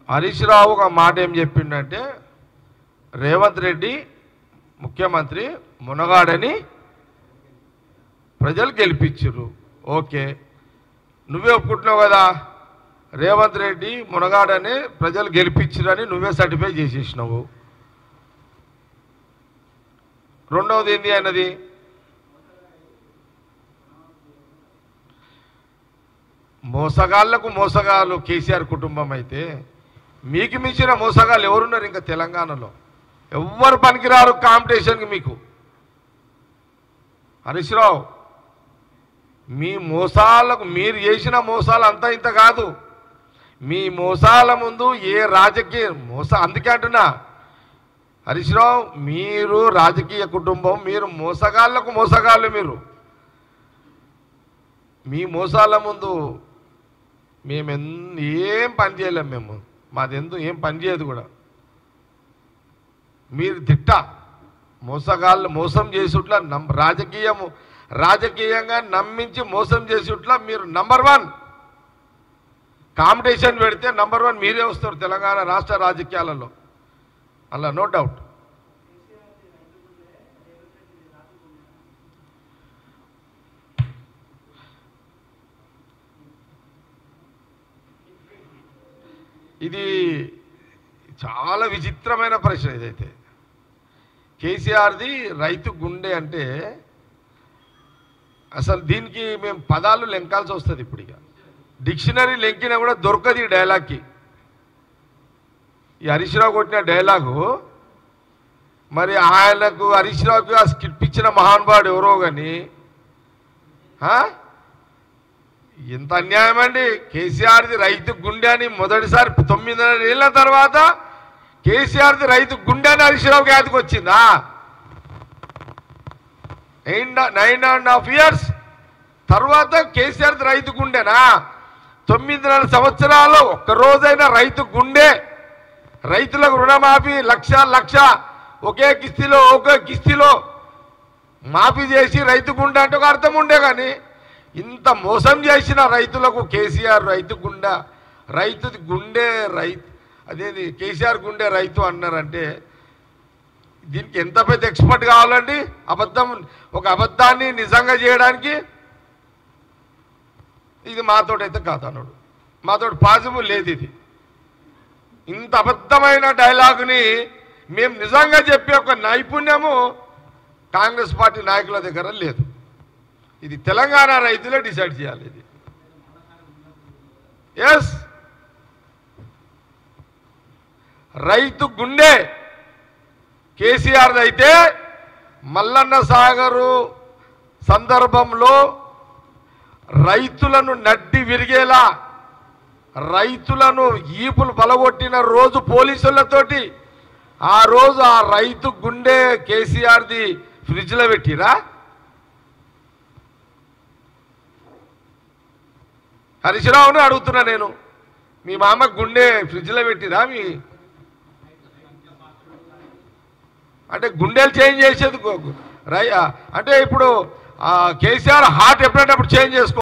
హరీష్ రావు ఒక మాట ఏం చెప్పిండంటే రేవంత్ రెడ్డి ముఖ్యమంత్రి మునగాడని ప్రజలు గెలిపించారు. ఓకే, నువ్వే ఒప్పుకుంటున్నావు కదా, రేవంత్ రెడ్డి మునగాడని ప్రజలు గెలిపించారని నువ్వే సర్టిఫై చేసేసినావు. రెండవది ఏంది అన్నది, మోసగాళ్లకు మోసగాళ్ళు కేసీఆర్ కుటుంబం అయితే మీకు మించిన మోసగాళ్ళు ఎవరున్నారు ఇంకా తెలంగాణలో? ఎవ్వరు పనికిరారు కాంపిటీషన్కి మీకు. హరీష్ రావు, మీ మోసాలకు మీరు చేసిన మోసాలు అంతా ఇంత కాదు. మీ మోసాల ముందు ఏ రాజకీయ అందుకే అంటున్నా హరీష్ రావు, మీరు రాజకీయ కుటుంబం, మీరు మోసగాళ్లకు మోసగాళ్ళు. మీరు మీ మోసాల ముందు మేము ఏం పని చేయలేము. మాదెందుకు ఏం పని చేయదు కూడా. మీరు మోసగాళ్ళు మోసం చేసుట్లా రాజకీయంగా నమ్మించి మోసం చేసుట్లా మీరు నంబర్ 1 కాంపిటీషన్ పెడితే నంబర్ 1 మీరే వస్తారు తెలంగాణ రాష్ట్ర రాజకీయాలలో, అలా నో డౌట్. ఇది చాలా విచిత్రమైన ప్రశ్న. ఇదైతే కేసీఆర్ది రైతు గుండె అంటే అసలు దీనికి మేము పదాలు లెంకాల్సి వస్తుంది. ఇప్పుడు ఇక డిక్షనరీ లెంకినా కూడా దొరకదు ఈ డైలాగ్కి. ఈ హరీష్ రావు కొట్టిన డైలాగు మరి ఆయనకు హరీష్ రావుకి ఆ స్కిట్ ఇచ్చిన మహానుభావుడు ఎవరో కానీ ఎంత అన్యాయం అండి. కేసీఆర్ది రైతు గుండె అని మొదటిసారి 9 ఏళ్ళ తర్వాత కేసీఆర్ది రైతు గుండె అని హరీష్ రావుకి యాదకి వచ్చిందా? 9.5 years తర్వాత కేసీఆర్ది రైతు గుండెనా? 9 సంవత్సరాలు ఒక్కరోజైనా రైతు గుండె, రైతులకు రుణమాఫీ లక్ష ఒకే కిస్తీలో మాఫీ చేసి రైతు గుండె అంటే ఒక అర్థం ఉండే. కానీ ఇంత మోసం చేసిన రైతులకు కేసీఆర్ రైతు గుండె, రైతుది గుండె అదేది కేసీఆర్ గుండె రైతు అన్నారంటే దీనికి ఎంత పెద్ద ఎక్స్పర్ట్ కావాలండి? ఒక అబద్ధాన్ని నిజంగా చేయడానికి. ఇది మాతోటైతే కాదు అన్నాడు, మాతోటి పాసిబుల్ లేదు. ఇది ఇంత అబద్ధమైన డైలాగుని మేము నిజంగా చెప్పే ఒక నైపుణ్యము కాంగ్రెస్ పార్టీ నాయకుల దగ్గర లేదు. ఇది తెలంగాణ రైతులే డిసైడ్ చేయాలి. ఇది ఎస్, రైతు గుండె కేసీఆర్ది అయితే మల్లన్న సాగరు సందర్భంలో రైతులను నడ్డి విరిగేలా, రైతులను ఈపులు బలగొట్టిన రోజు పోలీసులతోటి ఆ రోజు ఆ రైతు గుండె కేసీఆర్ది ఫ్రిడ్జ్లో పెట్టిరా? హరీష్ రావుని అడుగుతున్నా నేను, మీ మామ గుండె ఫ్రిడ్జ్లో పెట్టిరా? అంటే గుండెలు చేంజ్ చేసేది అంటే ఇప్పుడు కేసీఆర్ హార్ట్ ఎప్పుడంటే అప్పుడు చేంజ్ చేసుకో.